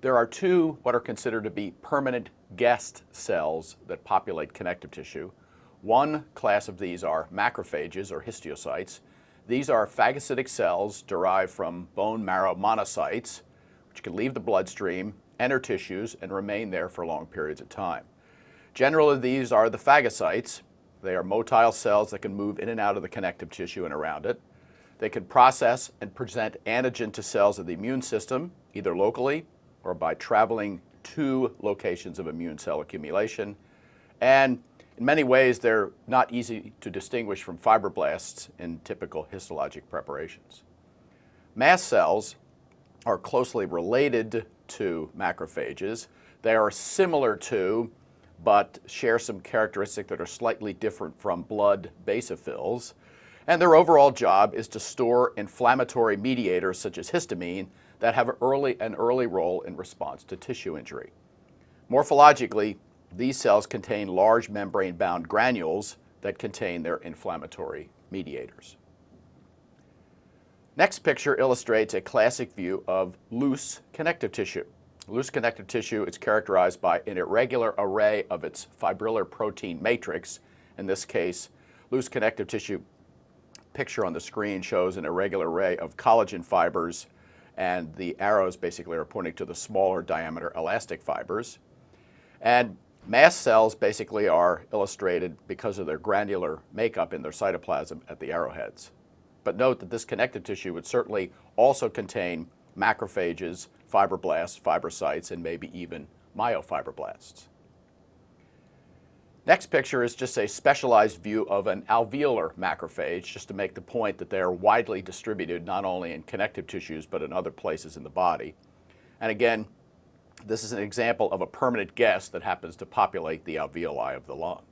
There are two what are considered to be permanent guest cells that populate connective tissue. One class of these are macrophages or histiocytes. These are phagocytic cells derived from bone marrow monocytes, which can leave the bloodstream, enter tissues, and remain there for long periods of time. Generally, these are the phagocytes. They are motile cells that can move in and out of the connective tissue and around it. They can process and present antigen to cells of the immune system, either locally or by traveling to locations of immune cell accumulation. And in many ways, they're not easy to distinguish from fibroblasts in typical histologic preparations. Mast cells are closely related to macrophages. They are similar to, but share some characteristics that are slightly different from blood basophils. And their overall job is to store inflammatory mediators such as histamine that have an early role in response to tissue injury. Morphologically, these cells contain large membrane-bound granules that contain their inflammatory mediators. Next picture illustrates a classic view of loose connective tissue. Loose connective tissue is characterized by an irregular array of its fibrillar protein matrix. In this case, loose connective tissue picture on the screen shows an irregular array of collagen fibers, and the arrows basically are pointing to the smaller diameter elastic fibers. And mast cells basically are illustrated because of their granular makeup in their cytoplasm at the arrowheads. But note that this connective tissue would certainly also contain macrophages, fibroblasts, fibrocytes, and maybe even myofibroblasts. Next picture is just a specialized view of an alveolar macrophage, just to make the point that they are widely distributed not only in connective tissues but in other places in the body. And again, this is an example of a permanent guest that happens to populate the alveoli of the lung.